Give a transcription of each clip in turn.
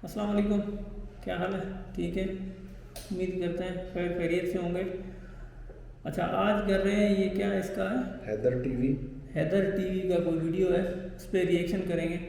अस्सलाम वालेकुम। क्या हाल है? ठीक है, उम्मीद करते हैं खैरियत से होंगे। अच्छा, आज कर रहे हैं ये क्या इसका है? हैदर टीवी। हैदर टीवी का कोई वीडियो है, उस पर रिएक्शन करेंगे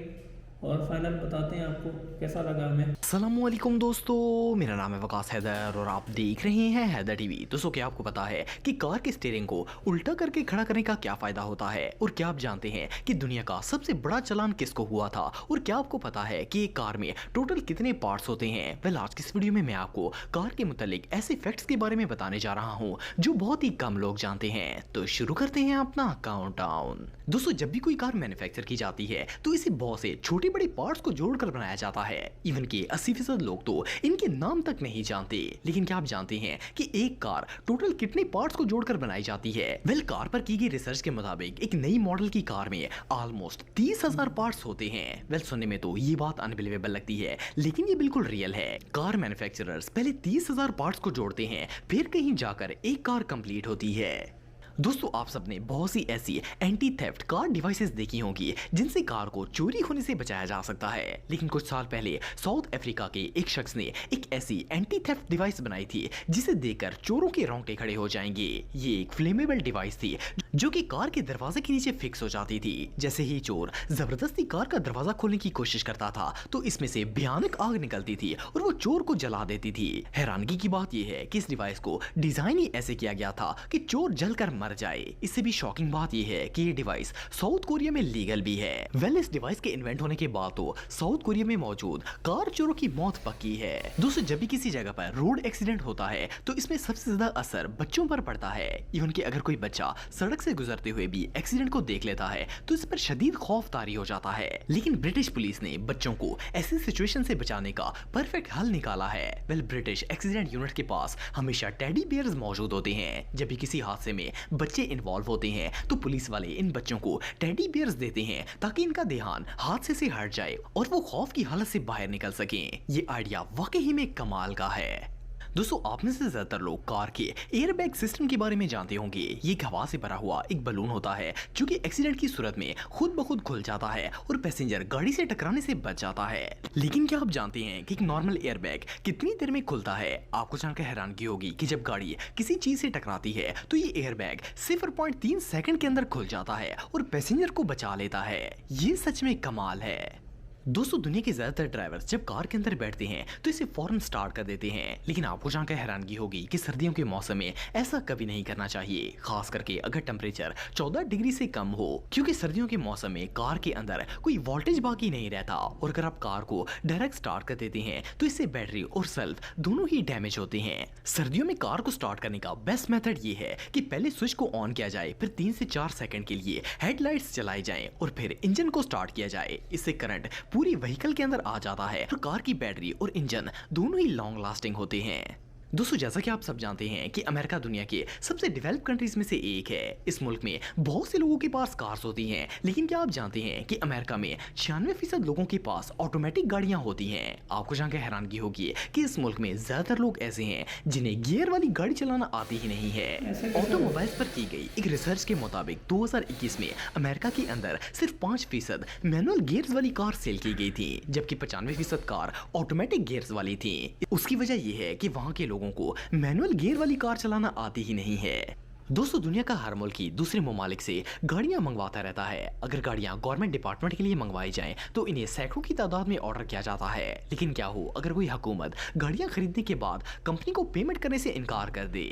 और फाइनल बताते हैं आपको कैसा लगा हमें। अस्सलामुअलैकुम दोस्तों, मेरा नाम है वकास हैदर और आप देख रहे हैं हैदर टीवी। दोस्तों, क्या आपको पता है कि कार के स्टीयरिंग को उल्टा करके खड़ा करने का क्या फायदा होता है? और क्या आप जानते हैं कि दुनिया का सबसे बड़ा चालान किसको हुआ था? और क्या आपको पता है कि एक कार में टोटल कितने पार्ट्स होते हैं? वेल, आज की इस वीडियो में मैं आपको कार के मुतालिक ऐसे फैक्ट्स के बारे में बताने जा रहा हूँ जो बहुत ही कम लोग जानते हैं। तो शुरू करते हैं अपना काउंटडाउन। दोस्तों, जब भी कोई कार मैन्युफैक्चर की जाती है तो इसे बहुत से छोटे बड़े पार्ट्स को जोड़कर बनाया जाता है। इवन के 80% लोग तो इनके नाम तक नहीं जानते। लेकिन क्या आप जानते हैं कि एक कार टोटल कितने पार्ट्स को जोड़कर बनाई जाती है? वेल, कार पर की गई रिसर्च के मुताबिक एक नई मॉडल की कार में ऑलमोस्ट 30,000 पार्ट्स होते हैं। वेल, सुनने में तो ये बात अनबिलीवेबल लगती है, लेकिन ये बिल्कुल रियल है। कार मैन्युफैक्चरर्स पहले 30,000 पार्ट्स को जोड़ते हैं, फिर कहीं जाकर एक कार कंप्लीट होती है। दोस्तों, आप सबने बहुत सी ऐसी एंटी थेफ्ट कार डिवाइसेस देखी होंगी जिनसे कार को चोरी होने से बचाया जा सकता है। लेकिन कुछ साल पहले साउथ अफ्रीका के एक शख्स ने एक ऐसी एंटी थेफ्ट डिवाइस बनाई थी जिसे देखकर चोरों के रोंगटे खड़े हो जाएंगे। ये एक फ्लेमेबल डिवाइस थी जो कि कार के दरवाजे के नीचे फिक्स हो जाती थी। जैसे ही चोर जबरदस्ती कार का दरवाजा खोलने की कोशिश करता था तो इसमें से भयानक आग निकलती थी और वो चोर को जला देती थी। हैरानगी की बात यह है कि इस डिवाइस को डिजाइन ही ऐसे किया गया था कि चोर जलकर मर जाए। इससे भी शॉकिंग बात यह है कि ये डिवाइस साउथ कोरिया में लीगल भी है। वेल, इस डिवाइस के इन्वेंट होने के बाद तो साउथ कोरिया में मौजूद कार चोरों की मौत पक्की है। दोस्तों, जब भी किसी जगह पर रोड एक्सीडेंट होता है तो इसमें सबसे ज्यादा असर बच्चों पर पड़ता है। इवन कि अगर कोई बच्चा सड़क से गुजरते हुए भी एक्सीडेंट को देख लेता है तो इस पर शदीद खौफ तारी हो जाता है। लेकिन ब्रिटिश पुलिस ने बच्चों को ऐसी सिचुएशन से बचाने का परफेक्ट हल निकाला है। वेल, ब्रिटिश एक्सीडेंट यूनिट के पास हमेशा टेडी बियर्स मौजूद होते हैं। जब भी किसी हादसे में बच्चे इन्वॉल्व होते हैं तो पुलिस वाले इन बच्चों को टेडी बियर्स देते हैं ताकि इनका ध्यान हादसे से हट जाए और वो खौफ की हालत से बाहर निकल सकें। ये आइडिया वाकई में कमाल का है। दोस्तों, आप में से ज्यादातर लोग कार के एयरबैग सिस्टम के बारे में जानते होंगे। ये हवा से भरा हुआ एक बलून होता है जो कि एक्सीडेंट की सूरत में खुद ब खुद खुल जाता है और पैसेंजर गाड़ी से टकराने से बच जाता है। लेकिन क्या आप जानते हैं कि एक नॉर्मल एयरबैग कितनी देर में खुलता है? आपको जानकर हैरानगी होगी कि जब गाड़ी किसी चीज से टकराती है तो ये एयरबैग 0.3 सेकंड के अंदर खुल जाता है और पैसेंजर को बचा लेता है। ये सच में कमाल है। दोस्तों, दुनिया के ज्यादातर ड्राइवर्स जब कार के अंदर बैठते हैं तो इसे फौरन स्टार्ट कर देते हैं। लेकिन आपको जानकर हैरानगी होगी कि सर्दियों के मौसम में ऐसा कभी नहीं करना चाहिए, खास करके अगर टेम्परेचर 14 डिग्री से कम हो, क्योंकि सर्दियों के मौसम में कार के अंदर कोई वोल्टेज बाकी नहीं रहता और अगर आप कार को डायरेक्ट स्टार्ट कर देते हैं तो इससे बैटरी और सेल्फ दोनों ही डैमेज होते हैं। सर्दियों में कार को स्टार्ट करने का बेस्ट मेथड ये है कि पहले स्विच को ऑन किया जाए, फिर 3 से 4 सेकंड के लिए हेडलाइट्स चलाई जाएं और फिर इंजन को स्टार्ट किया जाए। इससे करंट पूरी व्हीकल के अंदर आ जाता है और कार की बैटरी और इंजन दोनों ही लॉन्ग लास्टिंग होते हैं। दोस्तों, जैसा कि आप सब जानते हैं कि अमेरिका दुनिया के सबसे डेवलप्ड कंट्रीज में से एक है। इस मुल्क में बहुत से लोगों के पास कार्स होती हैं। लेकिन क्या आप जानते हैं कि अमेरिका में 96% लोगों के पास ऑटोमेटिक गाड़ियां होती हैं? आपको जानकर हैरानगी होगी कि इस मुल्क में ज्यादातर लोग ऐसे हैं जिन्हें गियर वाली गाड़ी चलाना आती ही नहीं है। ऑटोमोबाइल्स पर की गई एक रिसर्च के मुताबिक 2021 में अमेरिका के अंदर सिर्फ 5% मैनुअल गियर्स वाली कार सेल की गई थी, जबकि 95% कार ऑटोमेटिक गियर्स वाली थी। उसकी वजह यह है कि वहां के लोगों को मैनुअल गियर वाली कार चलाना आती ही नहीं है। दोस्तों, दुनिया का हर मुल्क ही दूसरे ममालिक से गाड़ियां मंगवाता रहता है। अगर गाड़ियां गवर्नमेंट डिपार्टमेंट के लिए मंगवाई जाएं तो इन्हें सैकड़ों की तादाद में ऑर्डर किया जाता है। लेकिन क्या हो अगर कोई हुकूमत गाड़ियां खरीदने के बाद कंपनी को पेमेंट करने से इनकार कर दे?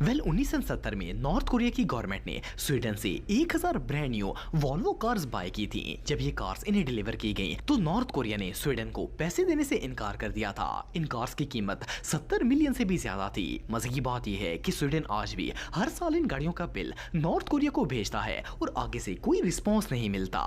वेल, 1970 में नॉर्थ कोरिया की गवर्नमेंट ने स्वीडन से 1000 brand new Volvo cars buy की थी। जब ये कार्स इन्हें डिलीवर की गई तो नॉर्थ कोरिया ने स्वीडन को पैसे देने से इनकार कर दिया था। इन कार्स की कीमत 70 मिलियन से भी ज्यादा थी। मजे की बात यह है कि स्वीडन आज भी हर साल इन गाड़ियों का बिल नॉर्थ कोरिया को भेजता है और आगे से कोई रिस्पॉन्स नहीं मिलता।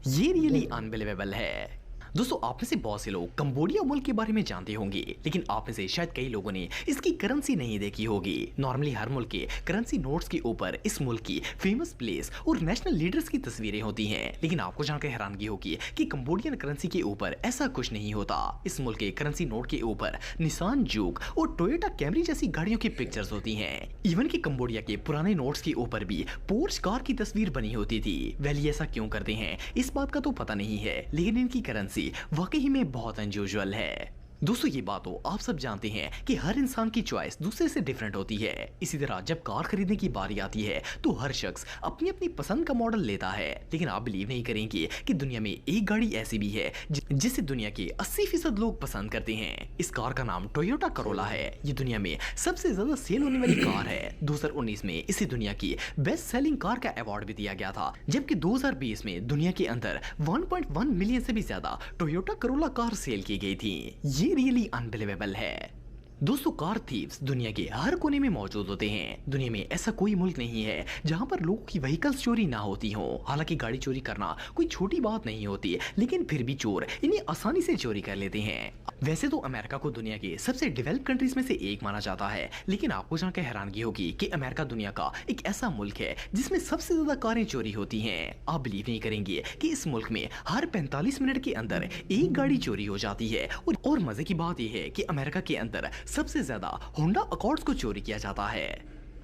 ये रियली अनबिलीवेबल है। दोस्तों, आप में से बहुत से लोग कंबोडिया मुल्क के बारे में जानते होंगे, लेकिन आप में से शायद कई लोगों ने इसकी करेंसी नहीं देखी होगी। नॉर्मली हर मुल्क के करेंसी नोट्स के ऊपर इस मुल्क की फेमस प्लेस और नेशनल लीडर्स की तस्वीरें होती हैं। लेकिन आपको जानकर हैरानगी होगी कि कंबोडियन करेंसी के ऊपर ऐसा कुछ नहीं होता। इस मुल्क के करेंसी नोट के ऊपर निसान जूक और टोयोटा कैमरी जैसी गाड़ियों की पिक्चर्स होती हैं। इवन कि कंबोडिया के पुराने नोट्स के ऊपर भी पोर्श कार की तस्वीर बनी होती थी। वैली ऐसा क्यों करते हैं इस बात का तो पता नहीं है, लेकिन इनकी करेंसी पॉलिसी वाकई में बहुत अनयूजुअल है। दोस्तों ये बात तो आप सब जानते हैं कि हर इंसान की चॉइस दूसरे से डिफरेंट होती है। इसी तरह जब कार खरीदने की बारी आती है तो हर शख्स अपनी अपनी पसंद का मॉडल लेता है। लेकिन आप बिलीव नहीं करेंगे कि दुनिया में एक गाड़ी ऐसी भी है जिसे दुनिया के 80% लोग पसंद करते हैं। इस कार का नाम टोयोटा करोला है। ये दुनिया में सबसे ज्यादा सेल होने वाली कार है। 2019 में इसे दुनिया की बेस्ट सेलिंग कार का अवार्ड भी दिया गया था, जबकि 2020 में दुनिया के अंदर 1.1 मिलियन से भी ज्यादा टोयोटा करोला कार सेल की गई थी। ये रियली अनबिलीवेबल है। दोस्तों कार थीव्स दुनिया के हर कोने में मौजूद होते हैं। दुनिया में ऐसा कोई मुल्क नहीं है जहां पर लोगों की व्हीकल्स चोरी ना होती हो। हालांकि गाड़ी चोरी करना कोई छोटी बात नहीं होती, लेकिन फिर भी चोर इन्हें आसानी से चोरी कर लेते हैं। वैसे तो अमेरिका को दुनिया के सबसे डेवलप्ड कंट्रीज में से एक माना जाता है, लेकिन आपको जानकर हैरानगी होगी कि अमेरिका दुनिया का एक ऐसा मुल्क है जिसमें सबसे ज्यादा कारें चोरी होती हैं। आप बिलीव नहीं करेंगे कि इस मुल्क में हर 45 मिनट के अंदर एक गाड़ी चोरी हो जाती है। और मजे की बात यह है कि अमेरिका के अंदर सबसे ज्यादा होंडा अकॉर्ड्स को चोरी किया जाता है।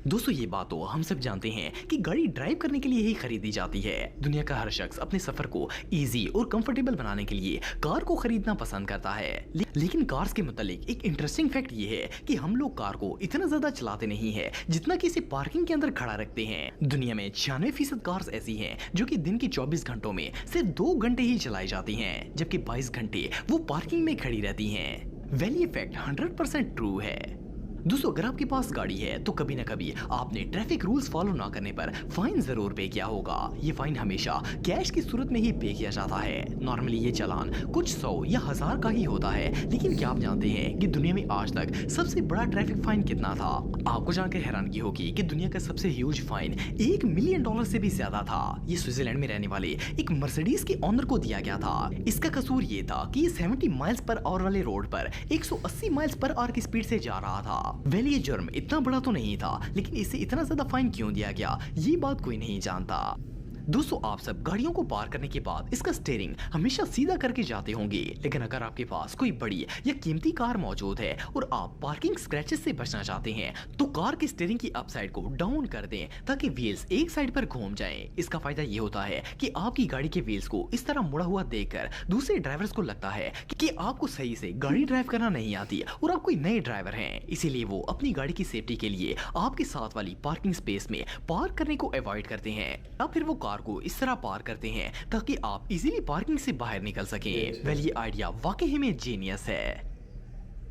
दोस्तों ये बात तो हम सब जानते हैं कि गाड़ी ड्राइव करने के लिए ही खरीदी जाती है। दुनिया का हर शख्स अपने सफर को इजी और कंफर्टेबल बनाने के लिए कार को खरीदना पसंद करता है। लेकिन कार्स के मुतालिक एक इंटरेस्टिंग फैक्ट ये है कि हम लोग कार को इतना ज्यादा चलाते नहीं है जितना कि इसे पार्किंग के अंदर खड़ा रखते हैं। दुनिया में 96% कार्स ऐसी हैं जो कि दिन की 24 घंटों में सिर्फ 2 घंटे ही चलाई जाती हैं, जबकि 22 घंटे वो पार्किंग में खड़ी रहती हैं। वेल ये फैक्ट 100% ट्रू है। दोस्तों अगर आपके पास गाड़ी है तो कभी ना कभी आपने ट्रैफिक रूल्स फॉलो ना करने पर फाइन जरूर पे किया होगा। ये फाइन हमेशा कैश की सूरत में ही पे किया जाता है। नॉर्मली ये चालान कुछ 100 या 1000 का ही होता है, लेकिन क्या आप जानते हैं कि दुनिया में आज तक सबसे बड़ा ट्रैफिक फाइन कितना था? आपको जानकर हैरानगी होगी कि दुनिया का सबसे ह्यूज फाइन $1 मिलियन से भी ज्यादा था। ये स्विट्जरलैंड में रहने वाले एक मर्सिडीज के ओनर को दिया गया था। इसका कसूर ये था कि 70 माइल्स पर आवर वाले रोड पर 180 माइल्स पर आवर की स्पीड से जा रहा था। वेल ये जुर्म इतना बड़ा तो नहीं था, लेकिन इसे इतना ज्यादा फाइन क्यों दिया गया ये बात कोई नहीं जानता। दोस्तों आप सब गाड़ियों को पार करने के बाद इसका स्टीयरिंग हमेशा सीधा करके जाते होंगे, लेकिन अगर आपके पास कोई बड़ी या कीमती कार मौजूद है और आप पार्किंग स्क्रैचेस से बचना चाहते हैं तो कार की स्टीयरिंग की अप साइड को डाउन कर दें ताकि व्हील्स एक साइड पर घूम जाएं। इसका फायदा ये होता है कि आपकी गाड़ी के व्हील्स को इस तरह मुड़ा हुआ देखकर दूसरे ड्राइवर्स को लगता है कि आपको सही से गाड़ी ड्राइव करना नहीं आती और आप कोई नए ड्राइवर हैं। इसीलिए वो अपनी गाड़ी की सेफ्टी के लिए आपके साथ वाली पार्किंग स्पेस में पार्क करने को अवॉइड करते हैं, या फिर वो को इस तरह पार करते हैं ताकि आप इजीली पार्किंग से बाहर निकल सकें। वेल ये आइडिया वाकई में जीनियस है।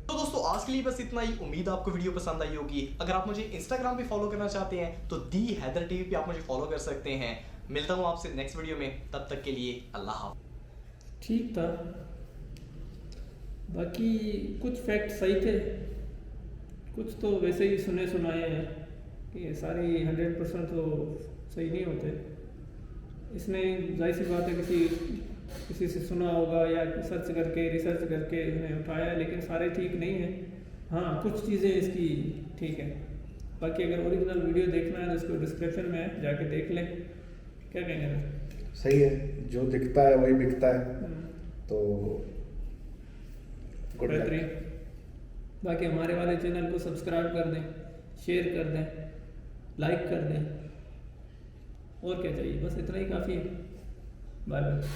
तो दोस्तों आज के लिए बस इतना ही। उम्मीद आपको वीडियो पसंद आई होगी। अगर आप मुझे इंस्टाग्राम पे फॉलो करना चाहते हैं तो दी हैदर टीवी पे आप मुझे फॉलो कर सकते हैं। मिलता हूँ आपसे नेक्स्ट वीडियो में, तब तक के लिए अल्लाह हाफ़िज़। ठीक था, बाकी कुछ फैक्ट सही थे, कुछ तो वैसे ही सुने सुनाए हैं कि सारे 100% तो सही नहीं होते। इसमें जाहिर सी बात है किसी से सुना होगा या सर्च करके रिसर्च करके इसने उठाया, लेकिन सारे ठीक नहीं हैं। हाँ कुछ चीज़ें इसकी ठीक है। बाकी अगर ओरिजिनल वीडियो देखना है तो इसको डिस्क्रिप्शन में है, जाके देख लें। क्या कहेंगे? सही है, जो दिखता है वही बिकता है, तो गुड लक। बेहतरीन। बाकी हमारे वाले चैनल को सब्सक्राइब कर दें, शेयर कर दें, लाइक कर दें, और क्या चाहिए, बस इतना ही काफ़ी है। Bye bye.